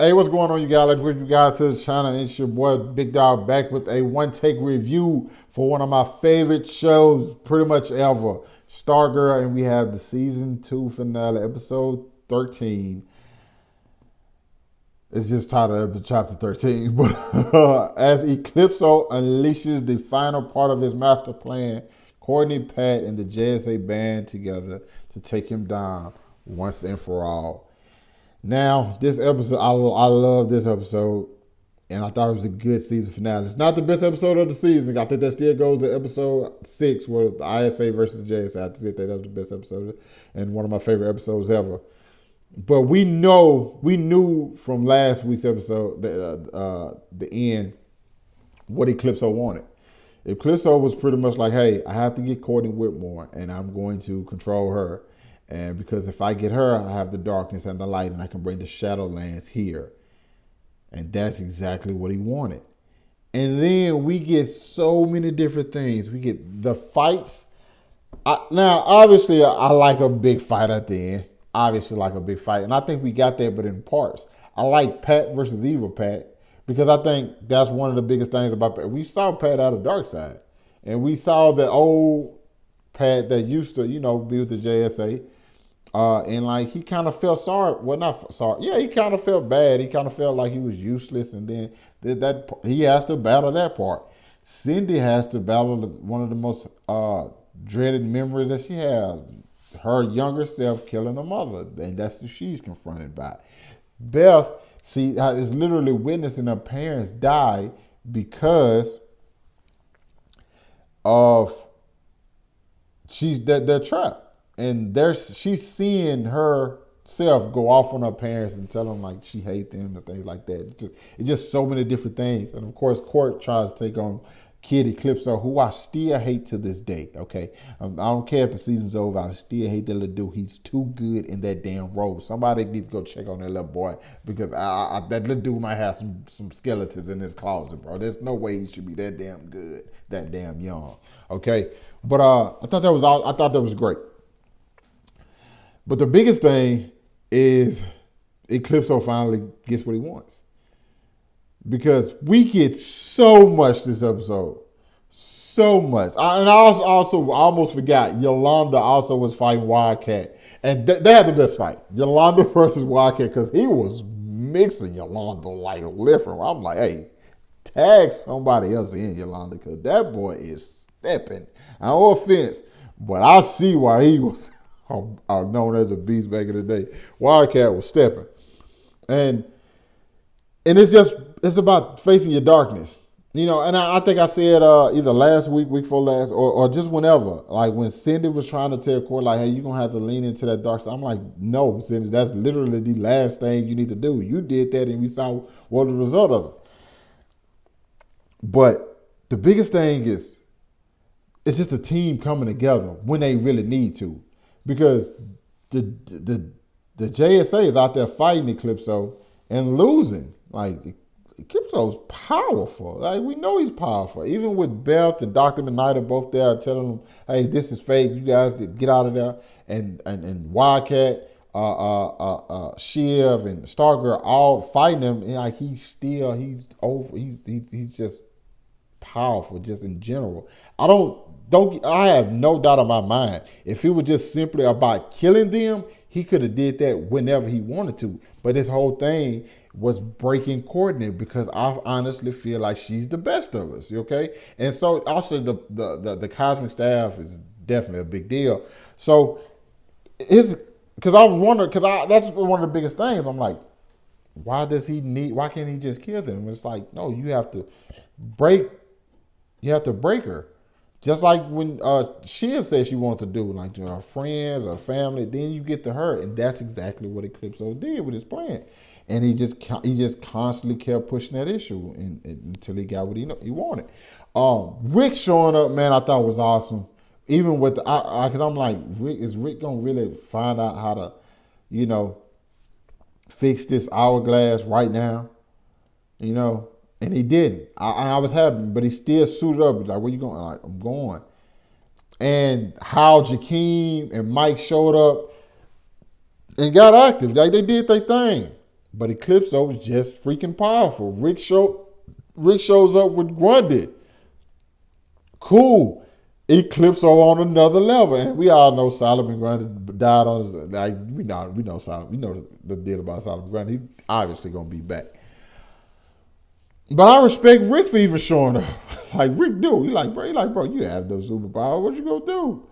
Hey, what's going on, you guys? Let's welcome you guys to the channel. It's your boy Big Dog back with a one take review for one of my favorite shows pretty much ever, Stargirl, and we have the season 2 finale, episode 13. It's just titled chapter 13, but as Eclipso unleashes the final part of his master plan, Courtney, Pat, and the JSA band together to take him down once and for all. Now, this episode, I love this episode, and I thought it was a good season finale. It's not the best episode of the season. I think that still goes to episode 6, where the ISA versus JSA. I think that was the best episode and one of my favorite episodes ever. But we knew from last week's episode, the end, what Eclipso wanted. Eclipso was pretty much like, hey, I have to get Courtney Whitmore, and I'm going to control her. And because if I get her, I have the darkness and the light, and I can bring the Shadowlands here. And that's exactly what he wanted. And then we get so many different things. We get the fights. Now, obviously, I like a big fight at the end. Obviously, like a big fight. And I think we got that, but in parts. I like Pat versus Evil Pat because I think that's one of the biggest things about Pat. We saw Pat out of Dark Side. And we saw the old Pat that used to, be with the JSA. And like he kind of felt sorry. Well, not sorry. Yeah, he kind of felt bad. He kind of felt like he was useless. And then that he has to battle that part. Cindy has to battle one of the most dreaded memories that she has. Her younger self killing her mother, and that's what she's confronted by. Beth, is literally witnessing her parents die because of they're trapped. And she's seeing herself go off on her parents and tell them like she hates them and things like that. It's just so many different things. And of course, Court tries to take on Kid Eclipso, who I still hate to this day. Okay, I don't care if the season's over. I still hate that little dude. He's too good in that damn role. Somebody needs to go check on that little boy because that little dude might have some skeletons in his closet, bro. There's no way he should be that damn good, that damn young. Okay, but I thought that was great. But the biggest thing is Eclipso finally gets what he wants. Because we get so much this episode. So much. And I also almost forgot, Yolanda also was fighting Wildcat. And they had the best fight. Yolanda versus Wildcat, because he was mixing Yolanda like left and right. I'm like, hey, tag somebody else in, Yolanda, because that boy is stepping. No offense, but I see why he was known as a beast back in the day. Wildcat was stepping. And it's about facing your darkness. And I think I said either last week before last, or just whenever. Like when Cindy was trying to tell Court, like, hey, you're going to have to lean into that dark side. I'm like, no, Cindy, that's literally the last thing you need to do. You did that and we saw what the result of it. But the biggest thing is, it's just a team coming together when they really need to. Because the JSA is out there fighting Eclipso and losing. Like Eclipso's powerful. Like we know he's powerful. Even with Beth and Dr. Midnight both there telling them, hey, this is fake. You guys get out of there. And Wildcat, Shiv and Stargirl all fighting him. And like he's over. He's just powerful just in general. I have no doubt in my mind. If it was just simply about killing them, he could have did that whenever he wanted to. But this whole thing was breaking Courtney because I honestly feel like she's the best of us. Okay, and so also the cosmic staff is definitely a big deal. So because I wonder that's one of the biggest things. I'm like, why can't he just kill them? It's like, no, you have to break her. Just like when Shiv said she wanted to do, like to her friends or family, then you get to her, and that's exactly what Eclipso did with his plan. And he just constantly kept pushing that issue until he got what he wanted. Rick showing up, man, I thought was awesome. Even with because I'm like, is Rick gonna really find out how to, fix this hourglass right now? And he didn't. I was happy, but he still suited up. He's like, where you going? I'm like, I'm going. And how Jakeem and Mike showed up and got active. Like they did their thing. But Eclipso is just freaking powerful. Rick shows up with Grundy. Cool. Eclipso on another level, and we all know Solomon Grundy died on his, like we know Solomon, we know the deal about Solomon Grundy. He's obviously gonna be back. But I respect Rick for even showing up. Like Rick do. Bro, you have no superpower. What you gonna do?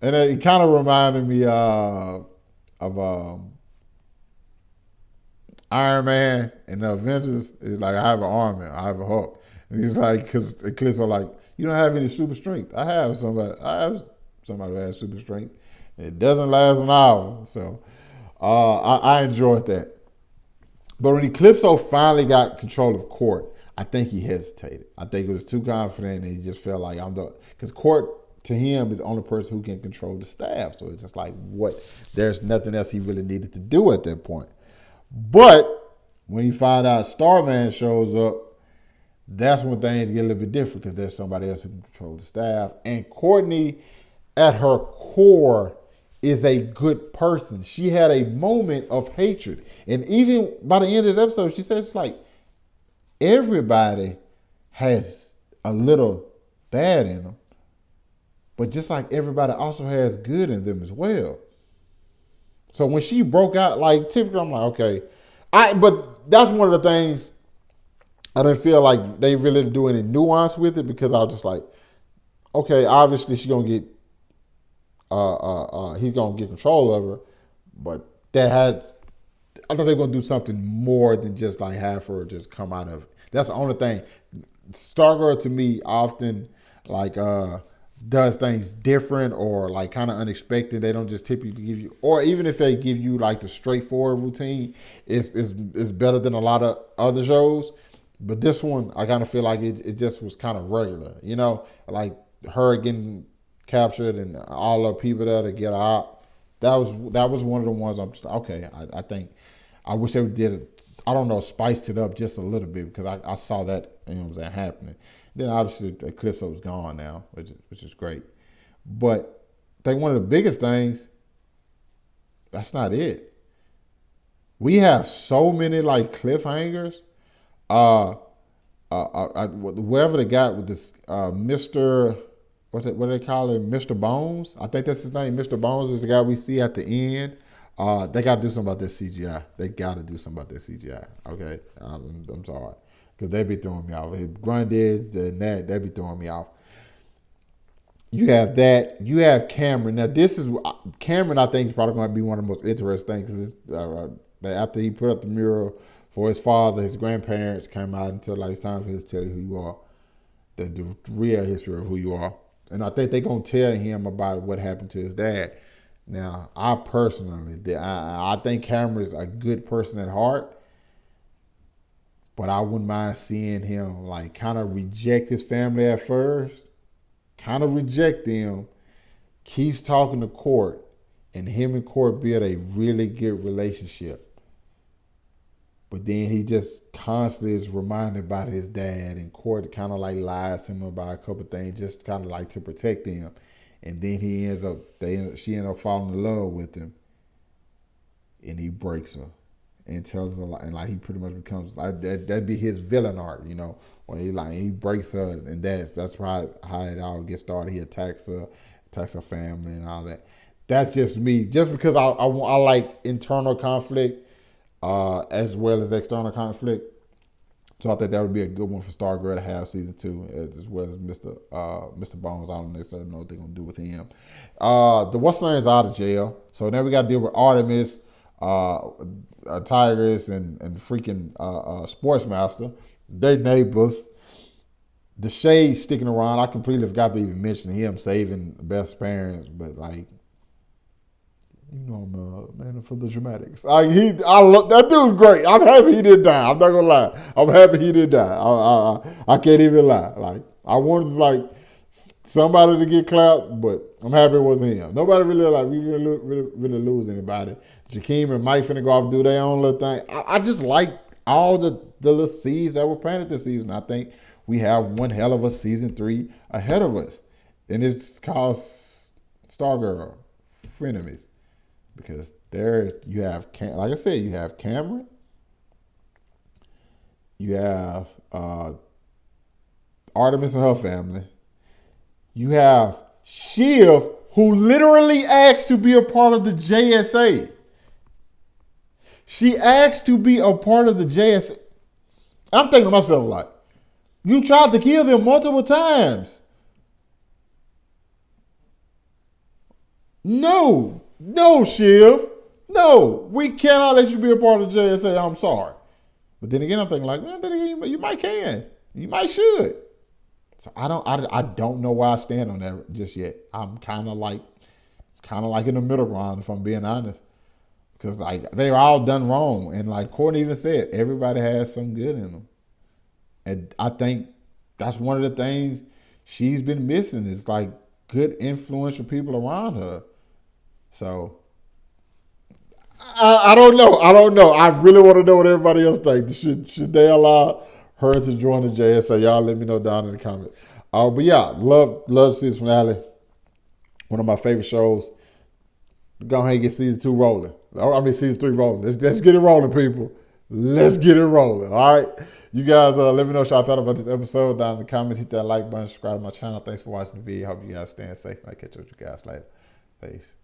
And it kind of reminded me of Iron Man and the Avengers. It's like I have an arm, man. I have a Hulk. And he's like, because Eclipse are like, you don't have any super strength. I have somebody who has super strength. It doesn't last an hour. So I enjoyed that. But when Eclipso finally got control of Court, I think he hesitated. I think he was too confident and he just felt like because Court to him is the only person who can control the staff. So it's just like there's nothing else he really needed to do at that point. But when he found out Starman shows up, that's when things get a little bit different because there's somebody else who can control the staff. And Courtney, at her core, is a good person. She had a moment of hatred. And even by the end of this episode, she says, like, everybody has a little bad in them. But just like everybody also has good in them as well. So when she broke out, like, typically I'm like, okay. But that's one of the things I didn't feel like they really didn't do any nuance with it because I was just like, okay, obviously she's going to get he's gonna get control of her, but I thought they were gonna do something more than just like have her just come out of it. That's the only thing. Stargirl to me often like does things different or like kind of unexpected. They don't just typically give you, or even if they give you like the straightforward routine, it's better than a lot of other shows. But this one, I kind of feel like it just was kind of regular, like her getting captured and all the people there to get out. That was one of the ones I'm just okay. I think I wish they did it. I don't know, spiced it up just a little bit because I saw that happening. Then obviously the Eclipso was gone now, which is great. But I think one of the biggest things, that's not it. We have so many like cliffhangers. Whoever they got with this Mr. What do they call him? Mr. Bones? I think that's his name. Mr. Bones is the guy we see at the end. They got to do something about this CGI. They got to do something about this CGI. Okay? I'm sorry. Because they be throwing me off. Grundy, they be throwing me off. You have that. You have Cameron. Now, Cameron, I think, is probably going to be one of the most interesting things because after he put up the mural for his father, his grandparents came out and said, like, it's time for him to tell you who you are. The real history of who you are. And I think they're going to tell him about what happened to his dad. Now, I personally, I think Cameron's a good person at heart. But I wouldn't mind seeing him like kind of reject his family at first. Kind of reject them. Keeps talking to Court. And him and Court build a really good relationship. But then he just constantly is reminded about his dad, and Court kind of like lies to him about a couple of things, just kind of like to protect him. And then she ends up falling in love with him, and he breaks her, and tells her and like he pretty much becomes like that'd be his villain arc, when he breaks her, and that's how it all gets started. He attacks her family, and all that. That's just me, just because I like internal conflict. As well as external conflict. So I think that would be a good one for Stargirl to have season 2, as well as Mr. Bones. I don't necessarily know what they're going to do with him. The what's name is out of jail. So now we got to deal with Artemis, Tigress, and freaking Sportsmaster. They neighbors. The Shade sticking around. I completely forgot to even mention him saving the best parents, but like, I'm a man for the dramatics. I love that dude's great. I'm happy he didn't die. I'm not gonna lie. I'm happy he didn't die. I can't even lie. Like I wanted like somebody to get clapped, but I'm happy it wasn't him. Nobody really we really lose anybody. Jakeem and Mike finna go off and do their own little thing. I just like all the little seeds that were planted this season. I think we have one hell of a season 3 ahead of us, and it's called Stargirl, Frenemies. Because there you have, like I said, you have Cameron, You have Artemis and her family. You have Shiv, who literally asked to be a part of the JSA. She asked to be a part of the JSA. I'm thinking to myself, like, you tried to kill them multiple times. No, Shiv. No, we cannot let you be a part of the JSA. I'm sorry. But then again, I'm thinking like, well, then again, you might can. You might should. So I don't know where I stand on that just yet. I'm kind of like in the middle ground, if I'm being honest. Because like they're all done wrong. And like Courtney even said, everybody has some good in them. And I think that's one of the things she's been missing is like good influential people around her. So I don't know. I really want to know what everybody else thinks. Should they allow her to join the JSA? Y'all let me know down in the comments. But yeah, love to see this finale. One of my favorite shows. Go ahead and get season 2 rolling. Season 3 rolling. Let's get it rolling, people. Let's get it rolling. All right. You guys let me know what y'all thought about this episode down in the comments. Hit that like button, subscribe to my channel. Thanks for watching the video. Hope you guys staying safe. I'll catch up with you guys later. Peace.